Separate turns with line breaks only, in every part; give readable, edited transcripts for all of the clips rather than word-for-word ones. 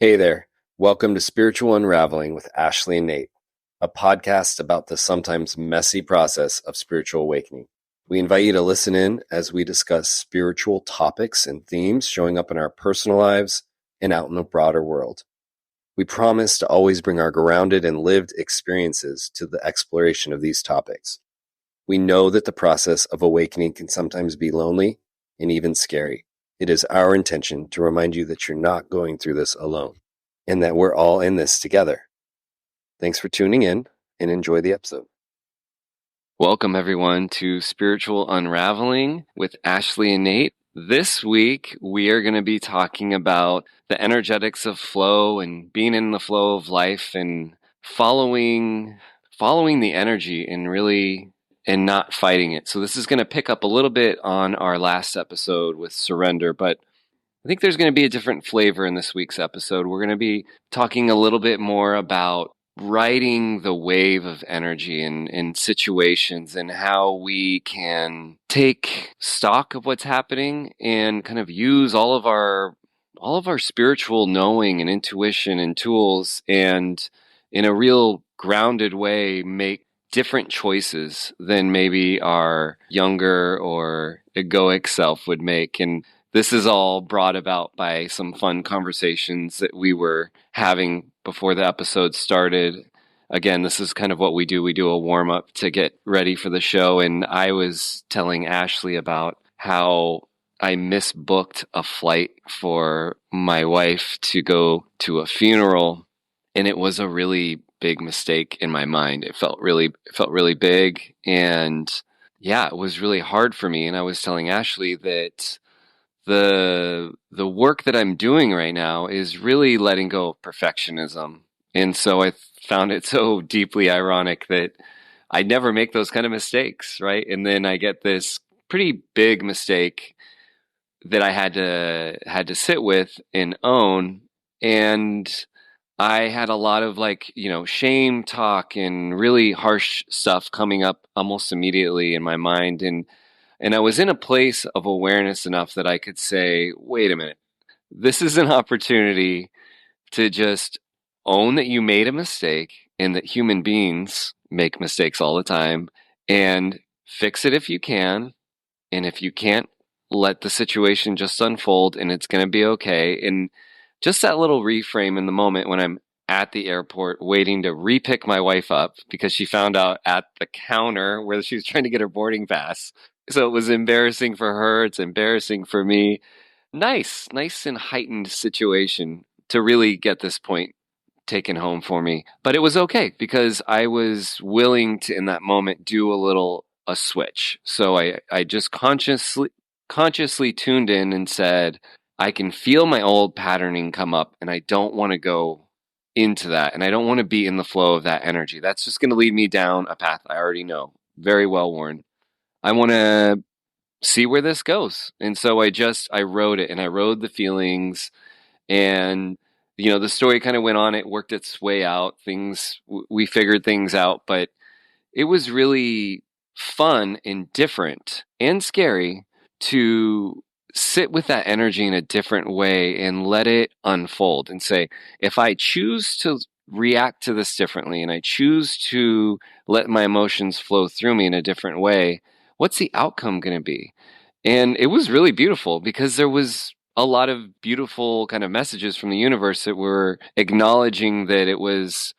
Hey there. Welcome to Spiritual Unraveling with Ashley and Nate, a podcast about the sometimes messy process of spiritual awakening. We invite you to listen in as we discuss spiritual topics and themes showing up in our personal lives and out in the broader world. We promise to always bring our grounded and lived experiences to the exploration of these topics. We know that the process of awakening can sometimes be lonely and even scary. It is our intention to remind you that you're not going through this alone and that we're all in this together. Thanks for tuning in and enjoy the episode. Welcome, everyone, to Spiritual Unraveling with Ashley and Nate. This week, we are going to be talking about the energetics of flow and being in the flow of life and following the energy and not fighting it. So this is going to pick up a little bit on our last episode with surrender, but I think there's going to be a different flavor in this week's episode. We're going to be talking a little bit more about riding the wave of energy in situations and how we can take stock of what's happening and kind of use all of our spiritual knowing and intuition and tools and in a real grounded way make different choices than maybe our younger or egoic self would make. And this is all brought about by some fun conversations that we were having before the episode started. Again, this is kind of what we do. We do a warm-up to get ready for the show. And I was telling Ashley about how I misbooked a flight for my wife to go to a funeral. And it was a really big mistake in my mind. It felt really big. And yeah, it was really hard for me. And I was telling Ashley that the work that I'm doing right now is really letting go of perfectionism. And so I found it so deeply ironic that I never make those kind of mistakes, right? And then I get this pretty big mistake that I had to sit with and own. And I had a lot of shame talk and really harsh stuff coming up almost immediately in my mind. And I was in a place of awareness enough that I could say, wait a minute, this is an opportunity to just own that you made a mistake and that human beings make mistakes all the time and fix it if you can. And if you can't, let the situation just unfold and it's going to be okay. And just that little reframe in the moment when I'm at the airport waiting to repick my wife up because she found out at the counter where she was trying to get her boarding pass. So it was embarrassing for her. It's embarrassing for me. Nice and heightened situation to really get this point taken home for me. But it was okay because I was willing to, in that moment, do a switch. So I just consciously tuned in and said, I can feel my old patterning come up and I don't want to go into that. And I don't want to be in the flow of that energy. That's just going to lead me down a path I already know, very well worn. I want to see where this goes. And so I wrote it and I rode the feelings and, the story kind of went on. It worked its way out. We figured things out, but it was really fun and different and scary to sit with that energy in a different way and let it unfold and say, if I choose to react to this differently and I choose to let my emotions flow through me in a different way, what's the outcome going to be? And it was really beautiful because there was a lot of beautiful kind of messages from the universe that were acknowledging that it was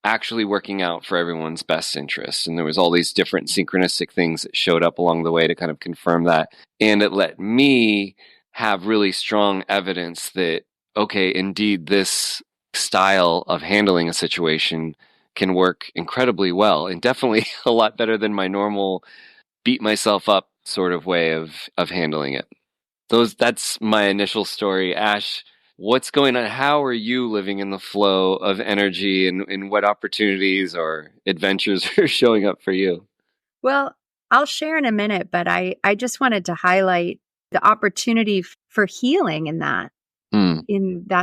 actually working out for everyone's best interest. And there was all these different synchronistic things that showed up along the way to kind of confirm that. And it let me have really strong evidence that, okay, indeed, this style of handling a situation can work incredibly well and definitely a lot better than my normal beat myself up sort of way of handling it. That's my initial story. Ash, what's going on? How are you living in the flow of energy and what opportunities or adventures are showing up for you?
Well, I'll share in a minute, but I just wanted to highlight the opportunity for healing in that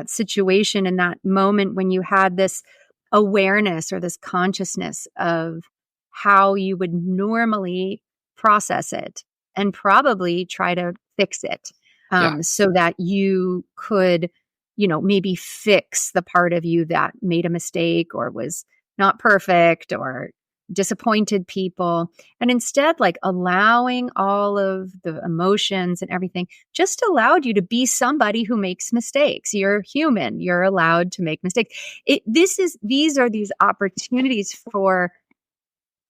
situation, in that moment when you had this awareness or this consciousness of how you would normally process it and probably try to fix it,
Yeah.
so that you could maybe fix the part of you that made a mistake or was not perfect or disappointed people. And instead, like allowing all of the emotions and everything just allowed you to be somebody who makes mistakes. You're human. You're allowed to make mistakes. These are these opportunities for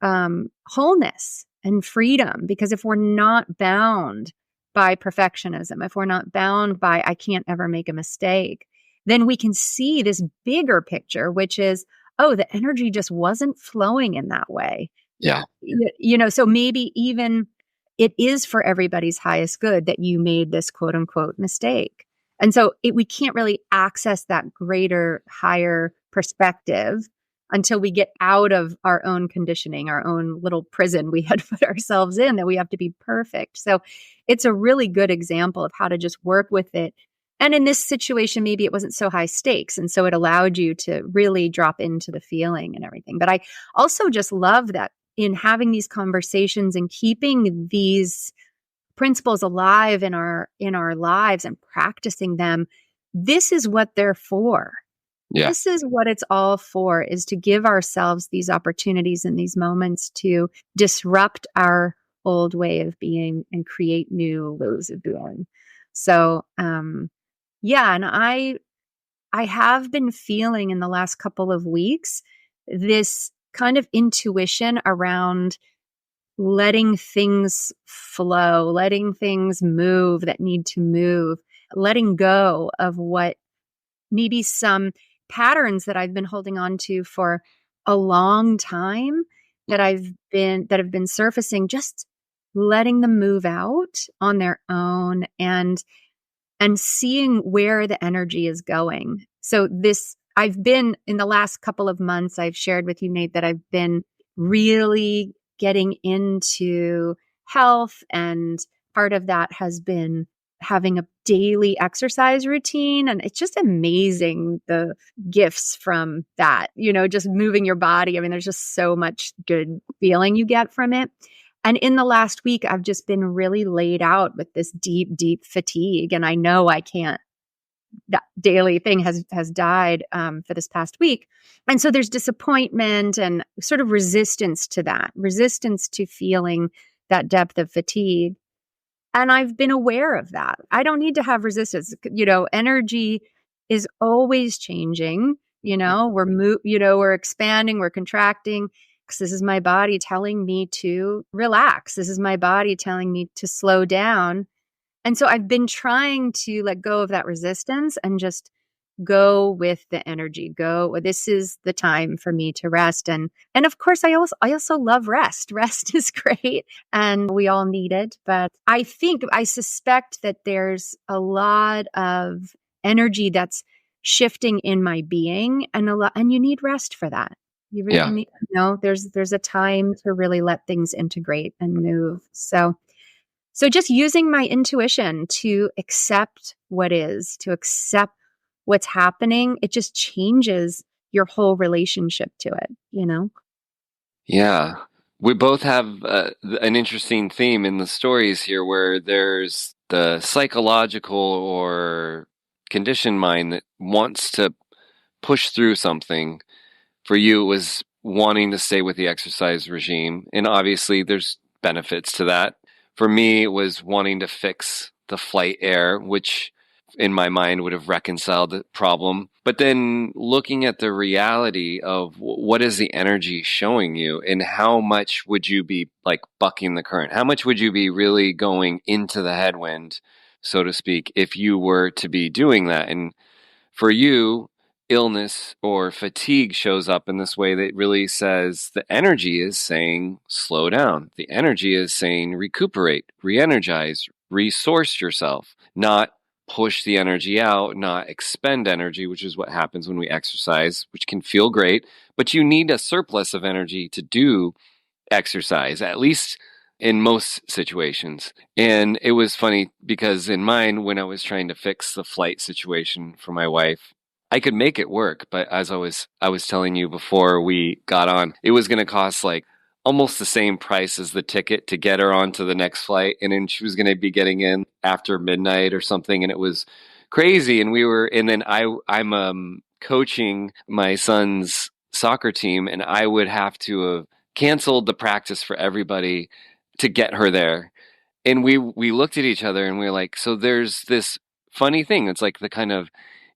wholeness and freedom, because if we're not bound by perfectionism, if we're not bound by, I can't ever make a mistake, then we can see this bigger picture, which is, oh, the energy just wasn't flowing in that way.
Yeah.
So maybe even it is for everybody's highest good that you made this quote unquote mistake. And so we can't really access that greater, higher perspective until we get out of our own conditioning, our own little prison we had put ourselves in, that we have to be perfect. So it's a really good example of how to just work with it. And in this situation, maybe it wasn't so high stakes. And so it allowed you to really drop into the feeling and everything. But I also just love that in having these conversations and keeping these principles alive in our lives and practicing them, this is what they're for. Yeah. This is what it's all for, is to give ourselves these opportunities and these moments to disrupt our old way of being and create new ways of doing. So, yeah. And I have been feeling in the last couple of weeks this kind of intuition around letting things flow, letting things move that need to move, letting go of what maybe some patterns that I've been holding on to for a long time that have been surfacing, just letting them move out on their own and seeing where the energy is going. So I've been, in the last couple of months, I've shared with you, Nate, that I've been really getting into health. And part of that has been having a daily exercise routine. And it's just amazing, the gifts from that, just moving your body. I mean, there's just so much good feeling you get from it. And in the last week, I've just been really laid out with this deep, deep fatigue. And I know I can't, that daily thing has died for this past week. And so there's disappointment and sort of resistance to that, resistance to feeling that depth of fatigue. And I've been aware of that. I don't need to have resistance. Energy is always changing. We're expanding, we're contracting. This is my body telling me to relax. This is my body telling me to slow down. And so I've been trying to let go of that resistance and just go with the energy. This is the time for me to rest. And of course, I also love rest. Rest is great and we all need it. But I suspect that there's a lot of energy that's shifting in my being, and you need rest for that. You really need, there's a time to really let things integrate and move. So just using my intuition to accept what is, to accept what's happening, it just changes your whole relationship to it,
Yeah. We both have an interesting theme in the stories here, where there's the psychological or conditioned mind that wants to push through something. For you, it was wanting to stay with the exercise regime, and obviously there's benefits to that. For me, it was wanting to fix the flight air, which in my mind would have reconciled the problem. But then looking at the reality of what is the energy showing you, and how much would you be like bucking the current? How much would you be really going into the headwind, so to speak, if you were to be doing that? And for you, illness or fatigue shows up in this way that really says the energy is saying slow down. The energy is saying recuperate, re-energize, resource yourself, not push the energy out, not expend energy, which is what happens when we exercise, which can feel great, but you need a surplus of energy to do exercise, at least in most situations. And it was funny because in mine, when I was trying to fix the flight situation for my wife, I could make it work, but as I was telling you before we got on, it was going to cost like almost the same price as the ticket to get her onto the next flight, and then she was going to be getting in after midnight or something, and it was crazy. And then I'm coaching my son's soccer team, and I would have to have canceled the practice for everybody to get her there. And we looked at each other and we were like, so there's this funny thing. It's like the kind of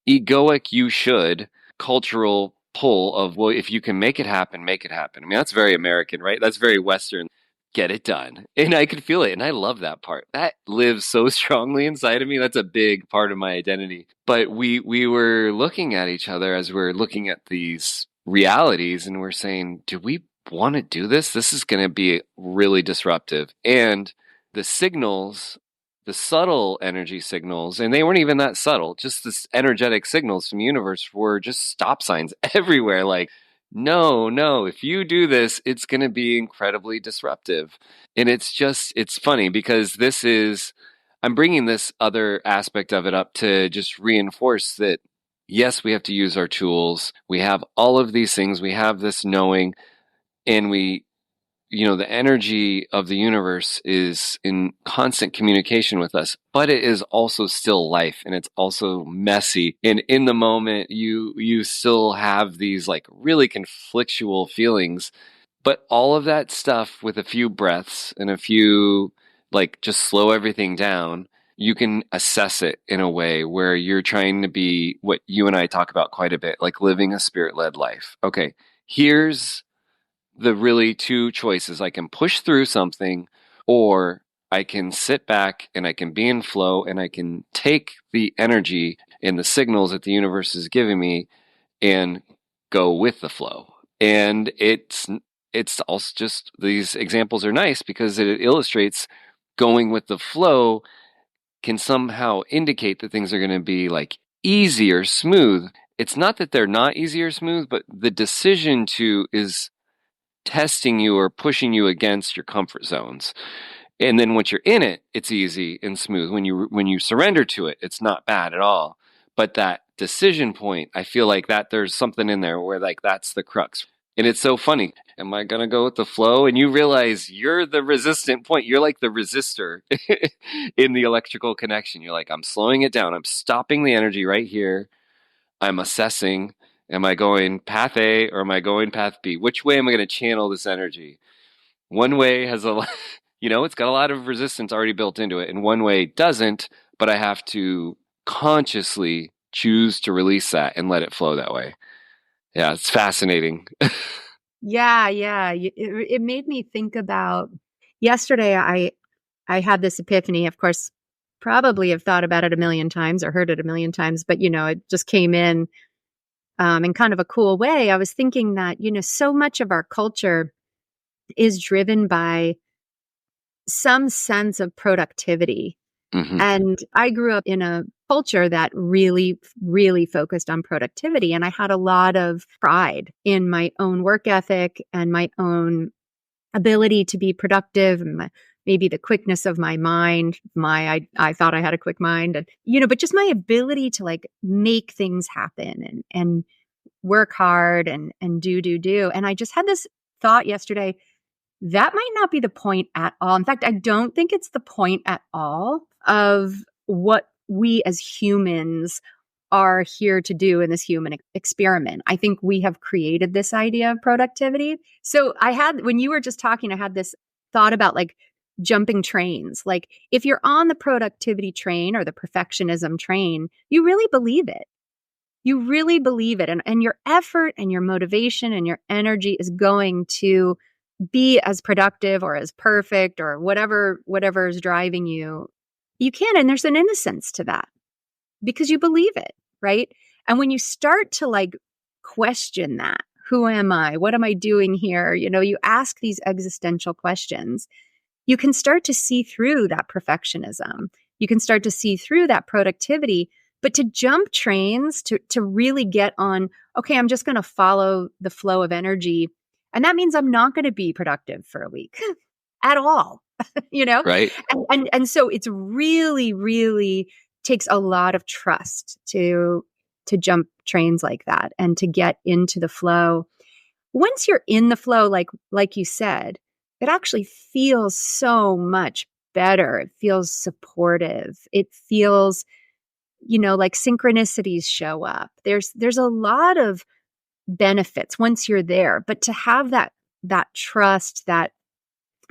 egoic you should cultural pull of, well, if you can make it happen, make it happen. I mean, that's very American, right? That's very Western. Get it done. And I could feel it. And I love that part. That lives so strongly inside of me. That's a big part of my identity. But we were looking at each other as we're looking at these realities, and we're saying, do we want to do this? This is going to be really disruptive. And the signals, the subtle energy signals, and they weren't even that subtle, just this energetic signals from the universe were just stop signs everywhere. Like, no, if you do this, it's going to be incredibly disruptive. And it's funny because I'm bringing this other aspect of it up to just reinforce that, yes, we have to use our tools. We have all of these things. We have this knowing, and the energy of the universe is in constant communication with us, but it is also still life, and it's also messy. And in the moment, you still have these like really conflictual feelings, but all of that stuff with a few breaths and a few, like, just slow everything down, you can assess it in a way where you're trying to be what you and I talk about quite a bit, like living a spirit-led life. Okay, here's the really two choices. I can push through something, or I can sit back and I can be in flow, and I can take the energy and the signals that the universe is giving me and go with the flow. And it's also just, these examples are nice because it illustrates going with the flow can somehow indicate that things are going to be like easy or smooth. It's not that they're not easy or smooth, but the decision to is testing you or pushing you against your comfort zones. And then once you're in it, it's easy and smooth. When you surrender to it, it's not bad at all. But that decision point, I feel like that there's something in there where like that's the crux. And it's so funny. Am I going to go with the flow? And you realize you're the resistant point. You're like the resistor in the electrical connection. You're like, I'm slowing it down. I'm stopping the energy right here. I'm assessing, am I going path A or am I going path B? Which way am I going to channel this energy? One way has a lot, it's got a lot of resistance already built into it, and one way doesn't, but I have to consciously choose to release that and let it flow that way. Yeah, it's fascinating.
Yeah. It made me think about yesterday. I had this epiphany. Of course, probably have thought about it a million times or heard it a million times, but it just came in kind of a cool way. I was thinking that so much of our culture is driven by some sense of productivity. Mm-hmm. And I grew up in a culture that really, really focused on productivity. And I had a lot of pride in my own work ethic and my own ability to be productive, and maybe the quickness of my mind. I thought I had a quick mind, and but just my ability to like make things happen and work hard and do. And I just had this thought yesterday. That might not be the point at all. In fact, I don't think it's the point at all of what we as humans are here to do in this human experiment. I think we have created this idea of productivity. So when you were just talking, I had this thought about like jumping trains. Like if you're on the productivity train or the perfectionism train, you really believe it. You really believe it. And your effort and your motivation and your energy is going to be as productive or as perfect or whatever is driving you. You can. And there's an innocence to that because you believe it, right? And when you start to like question that, who am I? What am I doing here? You ask these existential questions. You can start to see through that perfectionism. You can start to see through that productivity. But to jump trains, to really get on, okay, I'm just going to follow the flow of energy. And that means I'm not going to be productive for a week at all,
Right.
And so it's really, really takes a lot of trust to jump trains like that and to get into the flow. Once you're in the flow, like you said, it actually feels so much better. It feels supportive. It feels like synchronicities show up. There's a lot of benefits once you're there, but to have that trust, that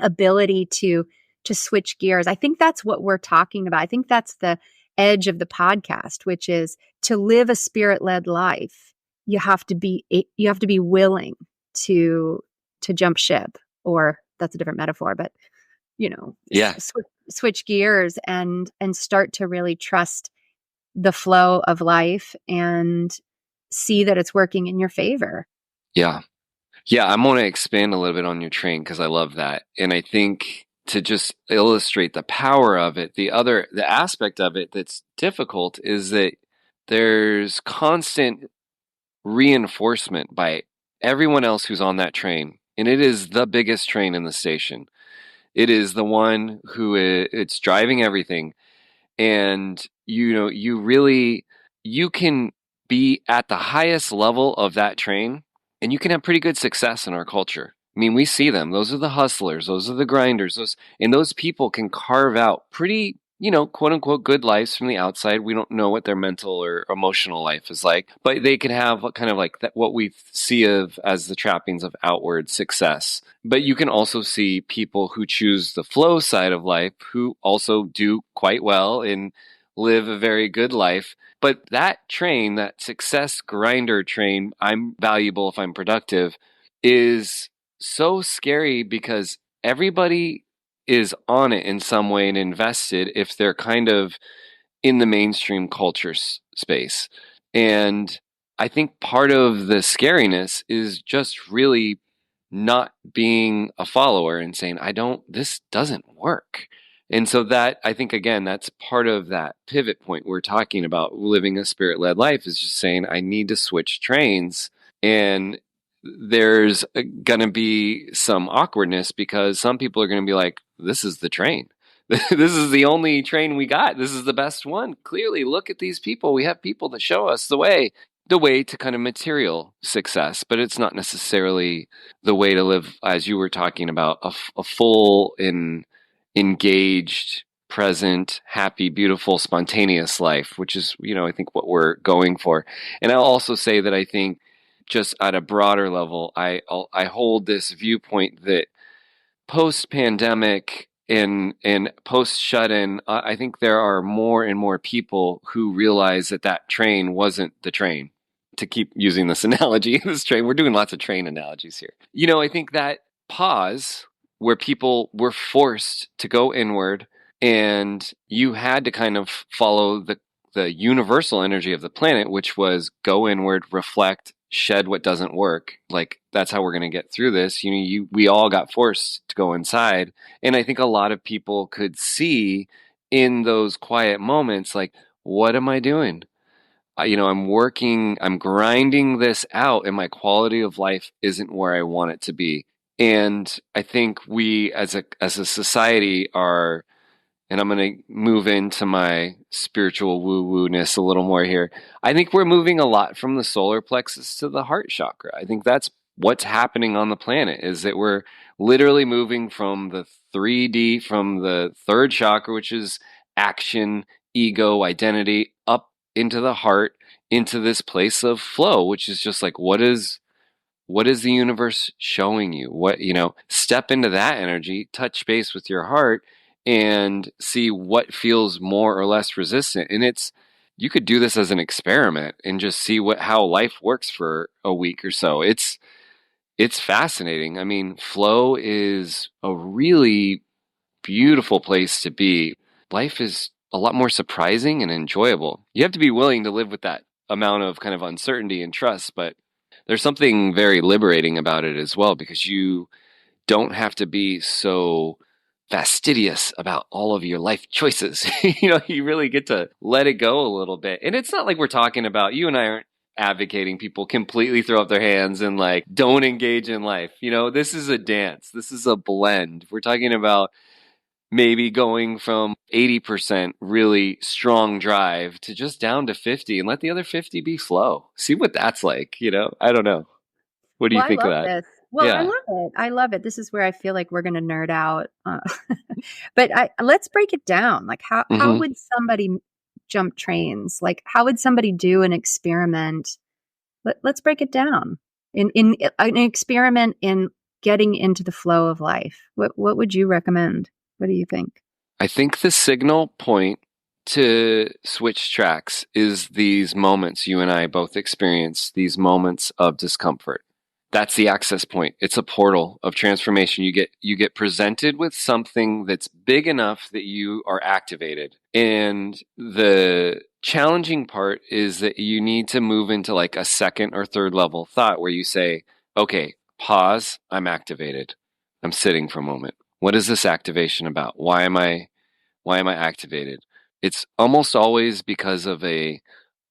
ability to switch gears, I think that's what we're talking about. I think that's the edge of the podcast, which is to live a spirit-led life. You have to be willing to jump ship, or that's a different metaphor, but
Yeah.
switch gears and start to really trust the flow of life and see that it's working in your favor.
Yeah. Yeah, I'm going to expand a little bit on your train because I love that. And I think to just illustrate the power of it, the aspect of it that's difficult is that there's constant reinforcement by everyone else who's on that train. And it is the biggest train in the station. It is the one it's driving everything. And you can be at the highest level of that train and you can have pretty good success in our culture. I mean, we see them. Those are the hustlers, those are the grinders, those people can carve out pretty, quote unquote good lives from the outside. We don't know what their mental or emotional life is like, but they can have kind of like that, what we see of as the trappings of outward success. But you can also see people who choose the flow side of life who also do quite well and live a very good life. But that train, that success grinder train, I'm valuable if I'm productive, is so scary because everybody is on it in some way and invested if they're kind of in the mainstream culture space. And I think part of the scariness is just really not being a follower and saying, this doesn't work. And so that, I think, again, that's part of that pivot point we're talking about. Living a spirit-led life is just saying, I need to switch trains. And there's going to be some awkwardness because some people are going to be like, this is the train. This is the only train we got. This is the best one. Clearly, look at these people. We have people that show us the way to kind of material success, but it's not necessarily the way to live, as you were talking about, a full and engaged, present, happy, beautiful, spontaneous life, which is, I think what we're going for. And I'll also say that I think just at a broader level, I hold this viewpoint that post-pandemic and post-shut-in, I think there are more and more people who realize that train wasn't the train. To keep using this analogy, this train, we're doing lots of train analogies here. I think that pause where people were forced to go inward and you had to kind of follow the universal energy of the planet, which was go inward, reflect, shed what doesn't work. Like, that's how we're going to get through this. We all got forced to go inside. And I think a lot of people could see in those quiet moments, like, what am I doing? I'm working, I'm grinding this out, and my quality of life isn't where I want it to be. And I think we as a society are, and I'm going to move into my spiritual woo-woo-ness a little more here. I think we're moving a lot from the solar plexus to the heart chakra. I think that's what's happening on the planet, is that we're literally moving from the 3D, from the third chakra, which is action, ego, identity, up into the heart, into this place of flow, which is just like, what is the universe showing you? Step into that energy, touch base with your heart, and see what feels more or less resistant. And you could do this as an experiment and just see how life works for a week or so. It's fascinating. I mean, flow is a really beautiful place to be. Life is a lot more surprising and enjoyable. You have to be willing to live with that amount of kind of uncertainty and trust, but there's something very liberating about it as well, because you don't have to be so fastidious about all of your life choices. You really get to let it go a little bit. And it's not like we're talking about, you and I aren't advocating people completely throw up their hands and like don't engage in life. This is a dance. This is a blend. We're talking about maybe going from 80% really strong drive to just down to 50 and let the other 50 be flow. See what that's like, I don't know. What do you
Well, I
think of
love
that?
this. Well, I
Yeah.
love it. I love it. This is where I feel like we're going to nerd out. But let's break it down. Like, how
Mm-hmm.
would somebody jump trains. Like, how would somebody do an experiment? Let's break it down. In an experiment in getting into the flow of life. What would you recommend? What do you think?
I think the signal point to switch tracks is these moments you and I both experience, these moments of discomfort. That's the access point. It's a portal of transformation. You get presented with something that's big enough that you are activated. And the challenging part is that you need to move into like a second or third level thought where you say, okay, pause, I'm activated. I'm sitting for a moment. What is this activation about? Why am I activated? It's almost always because of a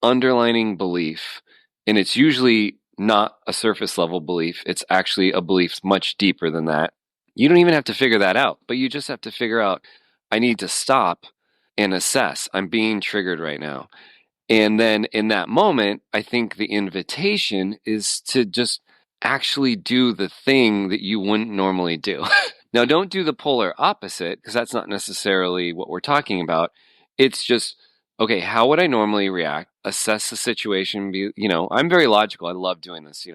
underlining belief, and it's usually not a surface level belief. It's actually a belief much deeper than that. You don't even have to figure that out, but you just have to figure out, I need to stop and assess. I'm being triggered right now. And then in that moment, I think the invitation is to just actually do the thing that you wouldn't normally do. Now, don't do the polar opposite, because that's not necessarily what we're talking about. It's just, okay, how would I normally react? Assess the situation. I'm very logical. I love doing this.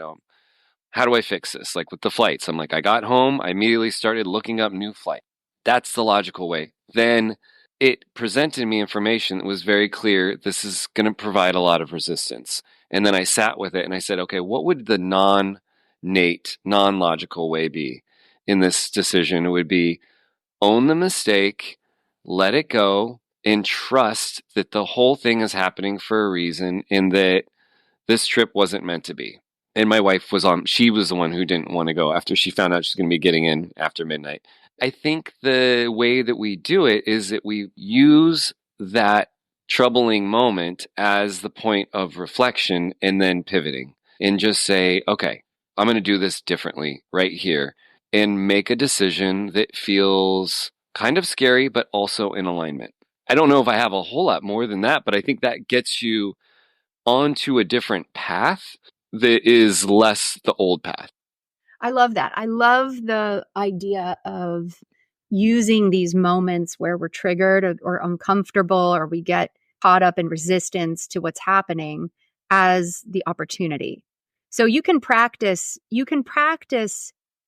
How do I fix this? Like with the flights, I'm like, I got home, I immediately started looking up new flight. That's the logical way. Then it presented me information that was very clear. This is going to provide a lot of resistance. And then I sat with it and I said, okay, what would the non-Nate, non-logical way be in this decision? It would be own the mistake, let it go, and trust that the whole thing is happening for a reason and that this trip wasn't meant to be. And my wife she was the one who didn't want to go after she found out she's going to be getting in after midnight. I think the way that we do it is that we use that troubling moment as the point of reflection and then pivoting and just say, okay, I'm going to do this differently right here and make a decision that feels kind of scary, but also in alignment. I don't know if I have a whole lot more than that, but I think that gets you onto a different path that is less the old path.
I love that. I love the idea of using these moments where we're triggered or uncomfortable or we get caught up in resistance to what's happening as the opportunity. So you can practice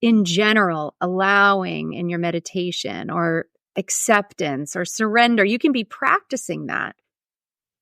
in general, allowing in your meditation or acceptance or surrender. You can be practicing that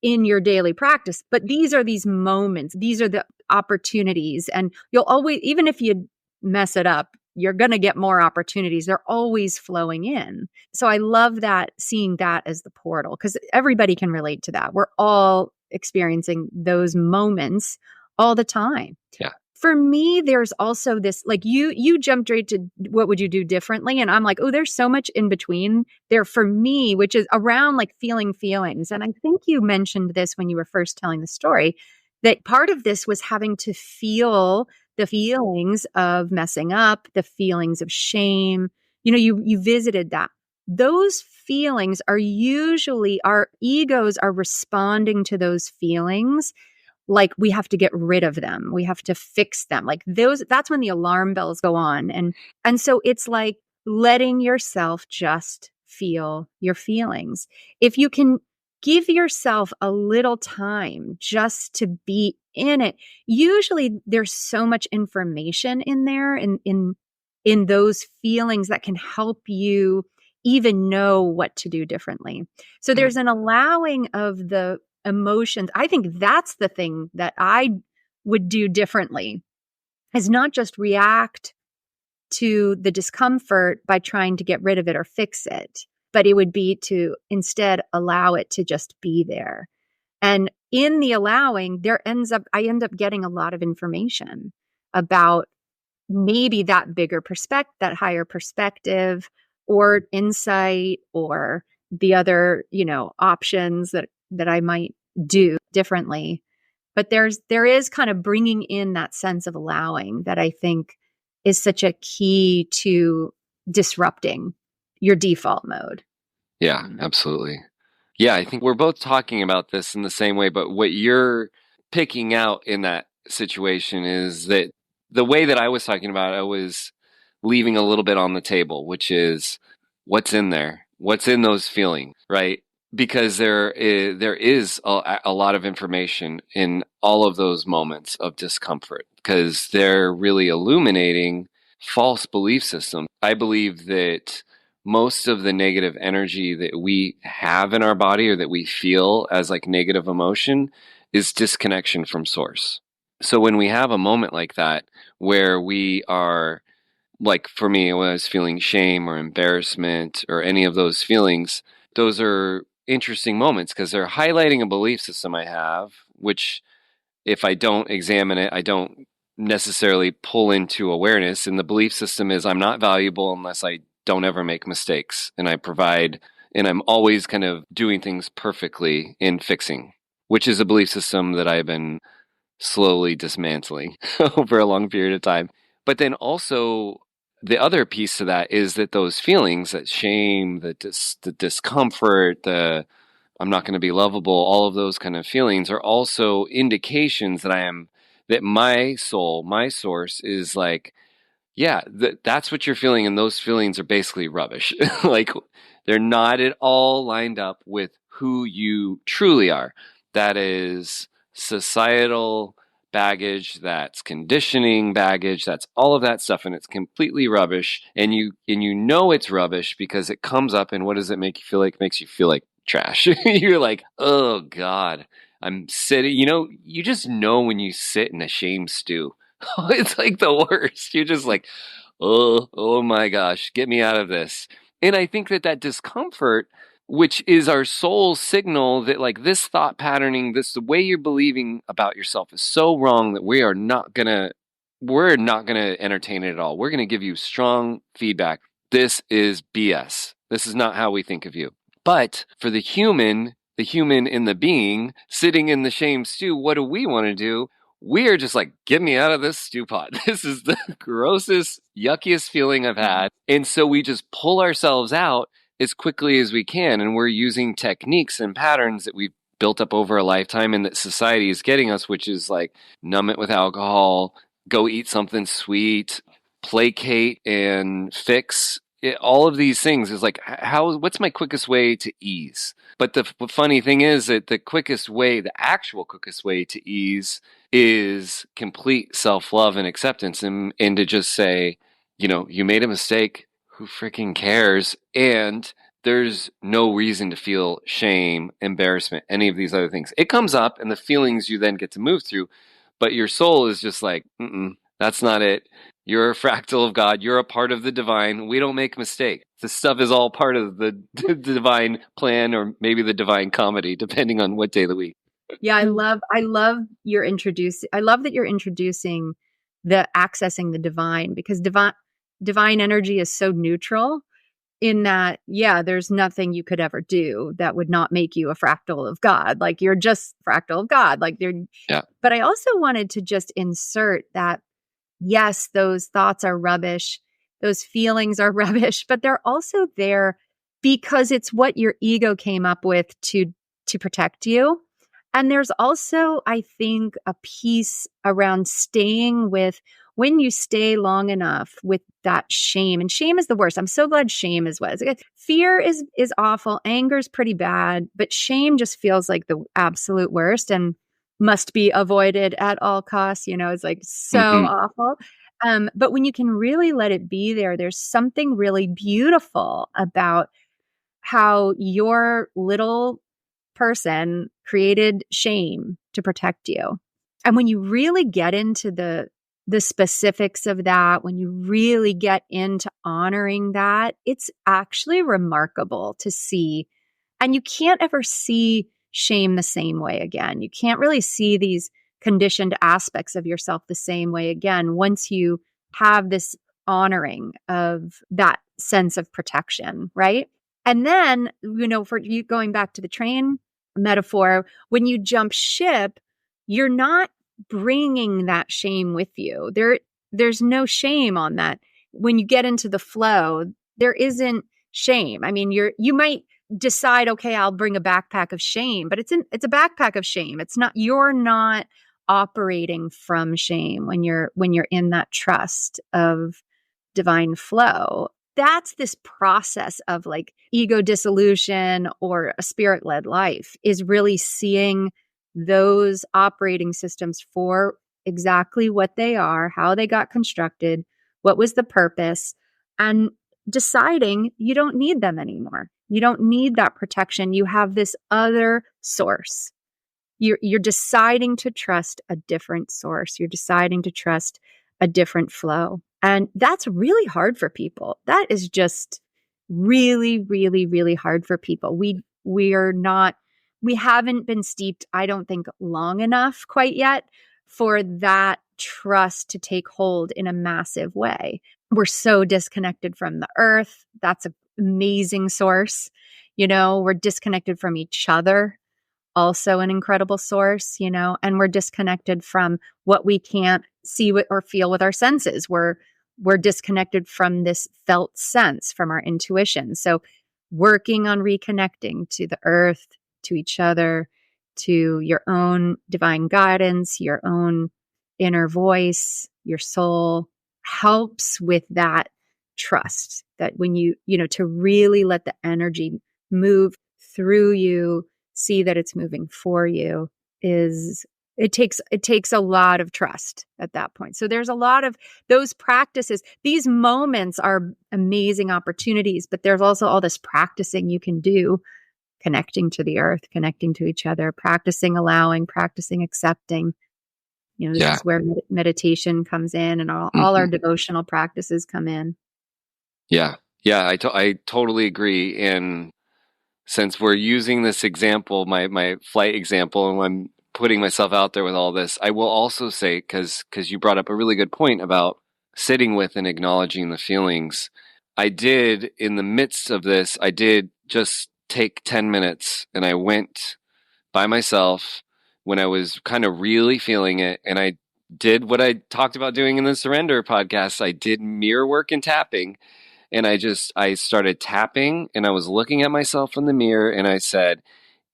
in your daily practice, but these are these moments, these are the opportunities, and you'll always, even if you mess it up, you're going to get more opportunities. They're always flowing in. So I love that, seeing that as the portal, because everybody can relate to that. We're all experiencing those moments all the time.
Yeah.
For me, there's also this, like you jumped right to what would you do differently? And I'm like, oh, there's so much in between there for me, which is around like feeling feelings. And I think you mentioned this when you were first telling the story, that part of this was having to feel the feelings of messing up, the feelings of shame. You visited that. Those feelings are usually, our egos are responding to those feelings like we have to get rid of them. We have to fix them. Like that's when the alarm bells go on. And so it's like letting yourself just feel your feelings. If you can give yourself a little time just to be in it, usually there's so much information in there in those feelings that can help you even know what to do differently. So there's an allowing of the emotions. I think that's the thing that I would do differently, is not just react to the discomfort by trying to get rid of it or fix it, but it would be to instead allow it to just be there. And in the allowing, I end up getting a lot of information about maybe that bigger perspective, that higher perspective or insight, or the other, options that I might do differently. But there is kind of bringing in that sense of allowing that I think is such a key to disrupting your default mode.
Yeah, absolutely. Yeah, I think we're both talking about this in the same way, but what you're picking out in that situation is that the way that I was talking about, I was leaving a little bit on the table, which is what's in there, what's in those feelings, right? because there is a lot of information in all of those moments of discomfort, because they're really illuminating false belief systems. I believe that most of the negative energy that we have in our body, or that we feel as like negative emotion, is disconnection from source. So when we have a moment like that, where we are, like for me, when I was feeling shame or embarrassment or any of those feelings, those are interesting moments because they're highlighting a belief system I have, which if I don't examine it, I don't necessarily pull into awareness. And the belief system is I'm not valuable unless I don't ever make mistakes, and I provide, and I'm always kind of doing things perfectly in fixing, which is a belief system that I've been slowly dismantling over a long period of time. But then also, the other piece to that is that those feelings, that shame, the discomfort, the I'm not going to be lovable, all of those kind of feelings are also indications that my soul, my source is like, yeah, that's what you're feeling. And those feelings are basically rubbish. Like, they're not at all lined up with who you truly are. That is societal baggage, that's conditioning baggage, that's all of that stuff, and it's completely rubbish. And you know it's rubbish because it comes up, and what does it make you feel like? It makes you feel like trash. You're like, oh God, I'm sitting, you just know when you sit in a shame stew. It's like the worst. You're just like, oh my gosh, get me out of this. And I think that discomfort, which is our soul's signal that like this thought patterning, the way you're believing about yourself is so wrong that we're not gonna entertain it at all. We're gonna give you strong feedback. This is BS. This is not how we think of you. But for the human in the being sitting in the shame stew, what do we want to do? We are just like, get me out of this stew pot. This is the grossest, yuckiest feeling I've had. And so we just pull ourselves out as quickly as we can. And we're using techniques and patterns that we've built up over a lifetime and that society is getting us, which is like numb it with alcohol, go eat something sweet, placate and fix. All of these things is like, what's my quickest way to ease? But the funny thing is that the actual quickest way to ease is complete self-love and acceptance, and to just say, you made a mistake. Who freaking cares? And there's no reason to feel shame, embarrassment, any of these other things. It comes up and the feelings you then get to move through, but your soul is just like, that's not it. You're a fractal of God. You're a part of the divine. We don't make mistakes. This stuff is all part of the divine plan, or maybe the divine comedy, depending on what day of the week.
Yeah, I love I love that you're introducing the accessing the divine, because divine energy is so neutral in that, yeah, there's nothing you could ever do that would not make you a fractal of God. Like, you're just fractal of God. Like,
yeah.
But I also wanted to just insert that, yes, those thoughts are rubbish. Those feelings are rubbish, but they're also there because it's what your ego came up with to protect you. And there's also, I think, a piece around staying with, when you stay long enough with that shame, and shame is the worst. I'm so glad shame is what. Fear is awful. Anger is pretty bad, but shame just feels like the absolute worst and must be avoided at all costs. It's like so awful. But when you can really let it be there, there's something really beautiful about how your little person created shame to protect you. And when you really get into the specifics of that, when you really get into honoring that, it's actually remarkable to see. And you can't ever see shame the same way again. You can't really see these conditioned aspects of yourself the same way again once you have this honoring of that sense of protection, right? And then, for you, going back to the train metaphor, when you jump ship, you're not bringing that shame with you. There's no shame on that. When you get into the flow, there isn't shame. I mean, you might decide, okay, I'll bring a backpack of shame, but it's a backpack of shame. You're not operating from shame when you're in that trust of divine flow. that's this process of like ego dissolution or a spirit-led life, is really seeing those operating systems for exactly what they are, how they got constructed, what was the purpose, and deciding you don't need them anymore. You don't need that protection. You have this other source. You're deciding to trust a different source. You're deciding to trust a different flow. And that's really hard for people. That is just really, really, really hard for people. We haven't been steeped, I don't think, long enough quite yet for that trust to take hold in a massive way. We're so disconnected from the earth. That's an amazing source. We're disconnected from each other, also an incredible source, and we're disconnected from what we can't see or feel with our senses. We're disconnected from this felt sense, from our intuition. So working on reconnecting to the earth, to each other, to your own divine guidance, your own inner voice, your soul, helps with that trust, that when to really let the energy move through you, see that it's moving for you, it takes a lot of trust at that point. So there's a lot of those practices. These moments are amazing opportunities, but there's also all this practicing you can do, connecting to the earth, connecting to each other, practicing allowing, practicing accepting. This is where meditation comes in, and all our devotional practices come in.
Yeah. Yeah. I totally agree. And since we're using this example, my flight example, and I'm putting myself out there with all this, I will also say, because you brought up a really good point about sitting with and acknowledging the feelings. I did, in the midst of this, I did just take 10 minutes and I went by myself when I was kind of really feeling it. And I did what I talked about doing in the Surrender podcast. I did mirror work and tapping. And I started tapping, and I was looking at myself in the mirror, and I said,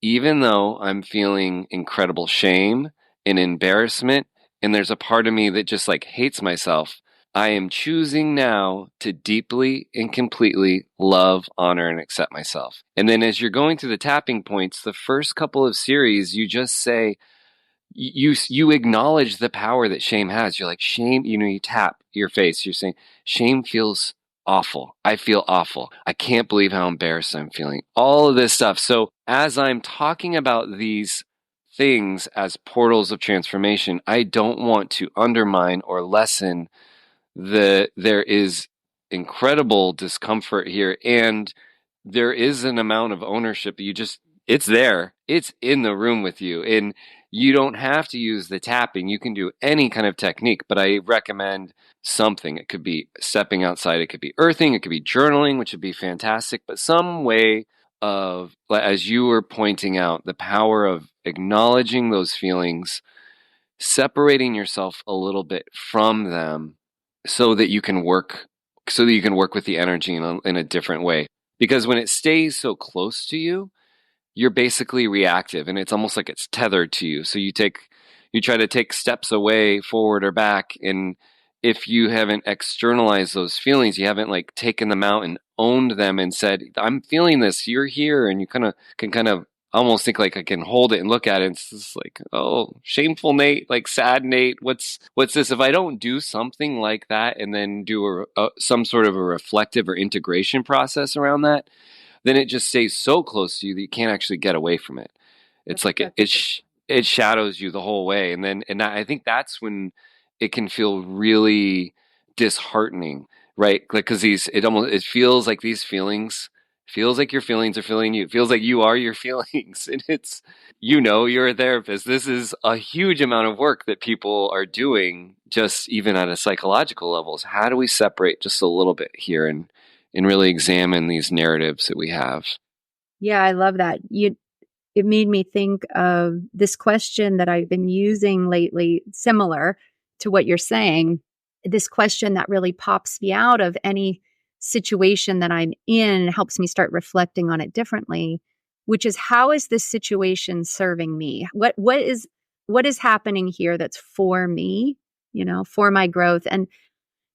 even though I'm feeling incredible shame and embarrassment, and there's a part of me that just like hates myself, I am choosing now to deeply and completely love, honor, and accept myself. And then as you're going through the tapping points, the first couple of series, you just say, you acknowledge the power that shame has. You're like, shame, you tap your face. You're saying, shame feels awful. I feel awful. I can't believe how embarrassed I'm feeling. All of this stuff. So as I'm talking about these things as portals of transformation, I don't want to undermine or lessen there is incredible discomfort here, and there is an amount of ownership. It's there. It's in the room with you, and you don't have to use the tapping. You can do any kind of technique, but I recommend something. It could be stepping outside. It could be earthing. It could be journaling, which would be fantastic, but some way of, as you were pointing out, the power of acknowledging those feelings, separating yourself a little bit from them so that you can work with the energy in a different way. Because when it stays so close to you, you're basically reactive, and it's almost like it's tethered to you. So you try to take steps away, forward or back, and if you haven't externalized those feelings, you haven't like taken them out and owned them and said, I'm feeling this, you're here, and you can kind of almost think like I can hold it and look at it, and it's just like, oh, shameful Nate, like sad Nate, what's this? If I don't do something like that and then do some sort of a reflective or integration process around that, then it just stays so close to you that you can't actually get away from it. It's like it shadows you the whole way, and I think that's when it can feel really disheartening, right? Like, because it feels like these feelings feels like your feelings are feeling you. It feels like you are your feelings, and you're a therapist. This is a huge amount of work that people are doing, just even at a psychological level. So how do we separate just a little bit here and really examine these narratives that we have?
Yeah, I love that. It made me think of this question that I've been using lately, similar to what you're saying. This question that really pops me out of any situation that I'm in, helps me start reflecting on it differently, which is, how is this situation serving me? What is happening here that's for me, for my growth? And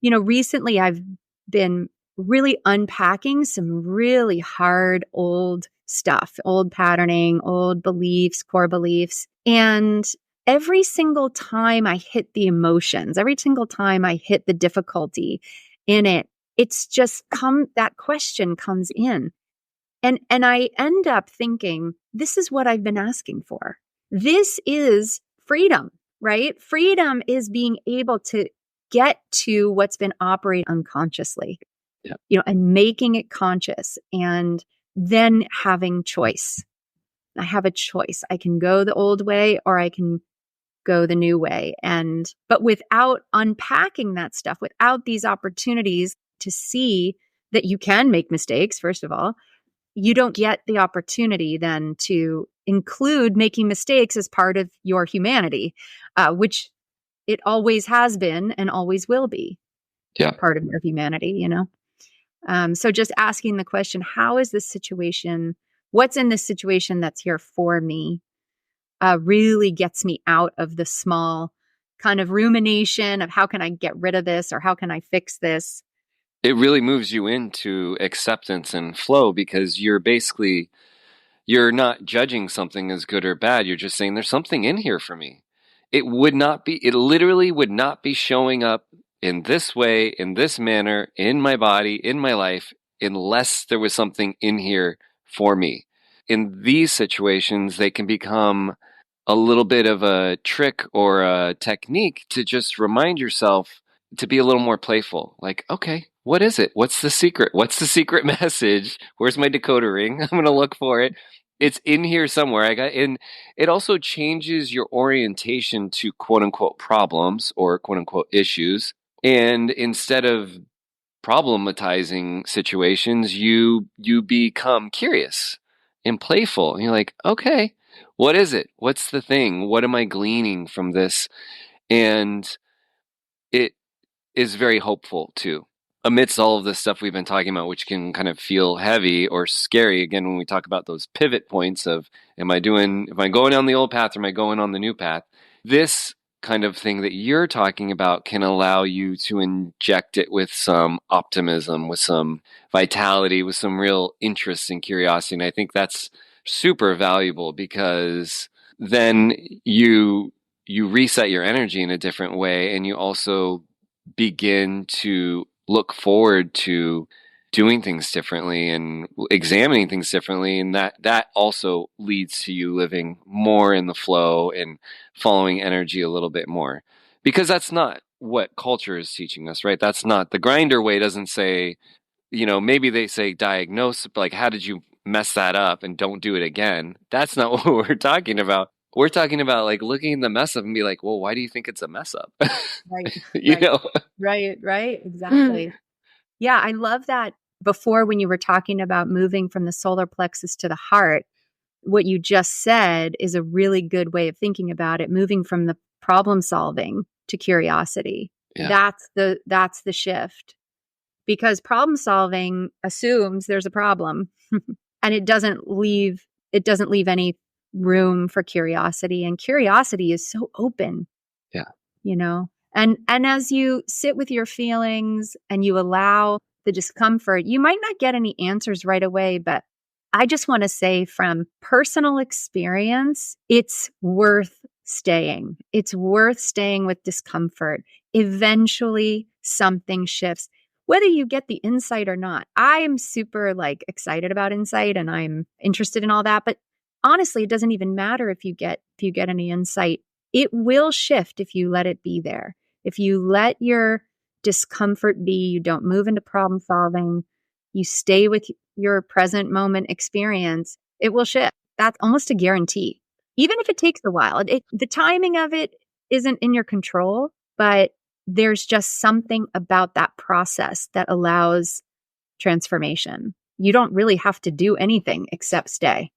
recently I've been really unpacking some really hard old stuff, old patterning, old beliefs, core beliefs. And every single time I hit the emotions, every single time I hit the difficulty in it, it's just that question comes in. And I end up thinking, this is what I've been asking for. This is freedom, right? Freedom is being able to get to what's been operating unconsciously, and making it conscious, and then having choice. I have a choice. I can go the old way or I can go the new way. But without unpacking that stuff, without these opportunities to see that you can make mistakes, first of all, you don't get the opportunity then to include making mistakes as part of your humanity, which it always has been and always will be part of your humanity, So just asking the question, how is this situation, what's in this situation that's here for me, really gets me out of the small kind of rumination of how can I get rid of this or how can I fix this?
It really moves you into acceptance and flow because you're not judging something as good or bad. You're just saying there's something in here for me. It literally would not be showing up in this way, in this manner, in my body, in my life, unless there was something in here for me. In these situations, they can become a little bit of a trick or a technique to just remind yourself to be a little more playful. Like, okay, what is it? What's the secret? What's the secret message? Where's my decoder ring? I'm going to look for it. It's in here somewhere. And it also changes your orientation to quote unquote problems or quote unquote issues. And instead of problematizing situations, you become curious and playful. And you're like, okay, what is it? What's the thing? What am I gleaning from this? And it is very hopeful too. Amidst all of this stuff we've been talking about, which can kind of feel heavy or scary, again, when we talk about those pivot points of, am I going down the old path or am I going on the new path? This kind of thing that you're talking about can allow you to inject it with some optimism, with some vitality, with some real interest and curiosity. And I think that's super valuable because then you reset your energy in a different way, and you also begin to look forward to doing things differently and examining things differently, and that also leads to you living more in the flow and following energy a little bit more, because that's not what culture is teaching us, right? That's not the grinder way. Doesn't say, maybe they say diagnose, but like, how did you mess that up and don't do it again? That's not what we're talking about. We're talking about like looking at the mess up and be like, well, why do you think it's a mess up?
Right.
you
right.
know
Right. Exactly. Yeah. I love that. Before, when you were talking about moving from the solar plexus to the heart, what you just said is a really good way of thinking about it, moving from the problem solving to curiosity.
Yeah.
That's the shift, because problem solving assumes there's a problem and it doesn't leave any room for curiosity, and curiosity is so open.
Yeah.
And as you sit with your feelings and you allow the discomfort, you might not get any answers right away, but I just want to say from personal experience, it's worth staying. It's worth staying with discomfort. Eventually something shifts, whether you get the insight or not. I am super excited about insight and I'm interested in all that, but honestly, it doesn't even matter if you get any insight. It will shift if you let it be there. If you let your discomfort be, you don't move into problem solving, you stay with your present moment experience, it will shift. That's almost a guarantee. Even if it takes a while, the timing of it isn't in your control, but there's just something about that process that allows transformation. You don't really have to do anything except stay.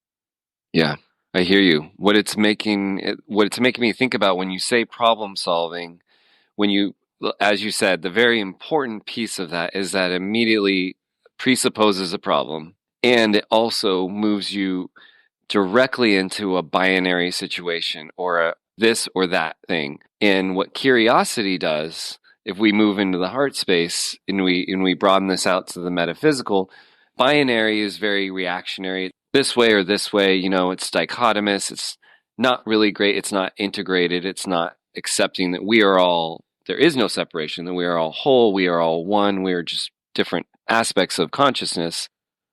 Yeah, I hear you. What it's making me think about when you say problem solving, as you said, the very important piece of that is that immediately presupposes a problem, and it also moves you directly into a binary situation or a this or that thing. And what curiosity does if we move into the heart space and we broaden this out to the metaphysical, binary is very reactionary. This way or this way, it's dichotomous. It's not really great. It's not integrated. It's not accepting that there is no separation, that we are all whole. We are all one. We are just different aspects of consciousness.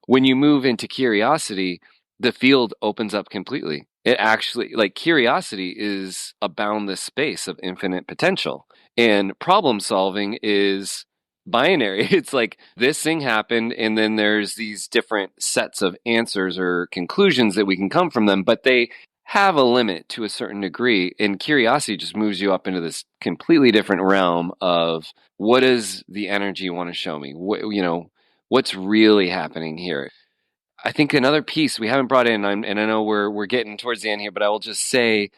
When you move into curiosity, the field opens up completely. It actually, curiosity is a boundless space of infinite potential. And problem solving is binary. It's like this thing happened, and then there's these different sets of answers or conclusions that we can come from them, but they have a limit to a certain degree. And curiosity just moves you up into this completely different realm of what does the energy want to show me? What's really happening here? I think another piece we haven't brought in, and I know we're getting towards the end here, but I will just say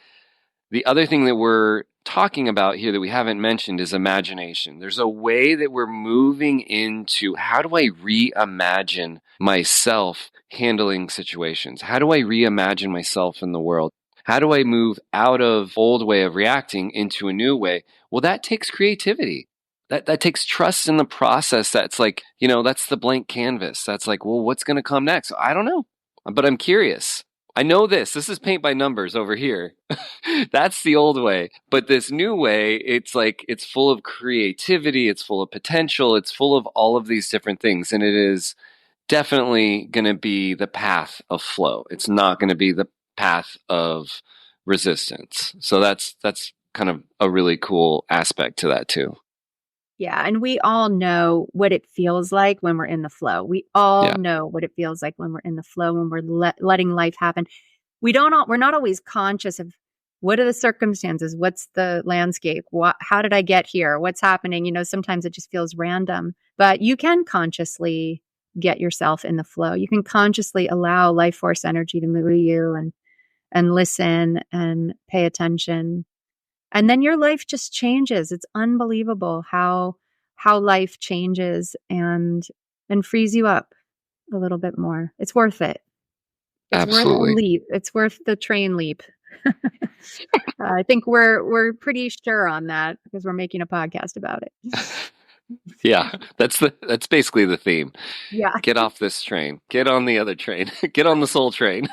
the other thing that we're talking about here that we haven't mentioned is imagination. There's a way that we're moving into how do I reimagine myself handling situations? How do I reimagine myself in the world? How do I move out of old way of reacting into a new way? Well, that takes creativity. That takes trust in the process. That's that's the blank canvas. That's like, well, what's going to come next? I don't know, but I'm curious. I know this is paint by numbers over here. That's the old way. But this new way, it's full of creativity. It's full of potential. It's full of all of these different things. And it is definitely going to be the path of flow. It's not going to be the path of resistance. So that's kind of a really cool aspect to that too.
Yeah. And we all know what it feels like when we're in the flow. We all know what it feels like when we're in the flow, when we're letting life happen. We're not always conscious of what are the circumstances? What's the landscape? How did I get here? What's happening? Sometimes it just feels random, but you can consciously get yourself in the flow. You can consciously allow life force energy to move you and listen and pay attention. And then your life just changes. It's unbelievable how life changes and frees you up a little bit more. It's worth it. It's
Absolutely.
Worth the leap. It's worth the train leap. I think we're pretty sure on that because we're making a podcast about it.
Yeah, that's basically the theme.
Yeah.
Get off this train. Get on the other train. Get on the soul train.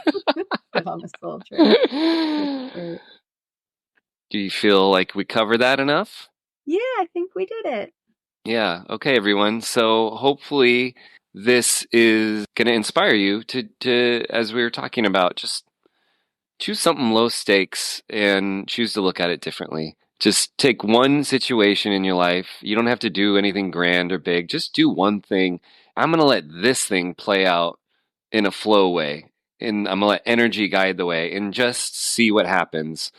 Get on the soul train.
Do you feel like we covered that enough?
Yeah, I think we did it.
Yeah. Okay, everyone. So hopefully this is going to inspire you to, as we were talking about, just choose something low stakes and choose to look at it differently. Just take one situation in your life. You don't have to do anything grand or big. Just do one thing. I'm going to let this thing play out in a flow way. And I'm going to let energy guide the way and just see what happens.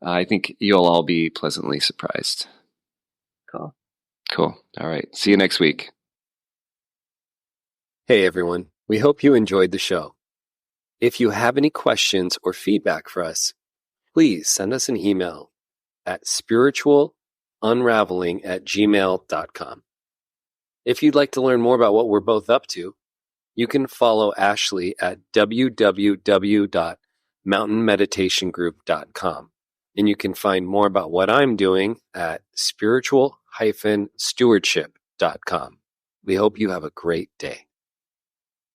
I think you'll all be pleasantly surprised.
Cool.
All right. See you next week. Hey, everyone. We hope you enjoyed the show. If you have any questions or feedback for us, please send us an email at spiritualunraveling@gmail.com. If you'd like to learn more about what we're both up to, you can follow Ashley at www.mountainmeditationgroup.com. And you can find more about what I'm doing at spiritual-stewardship.com. We hope you have a great day.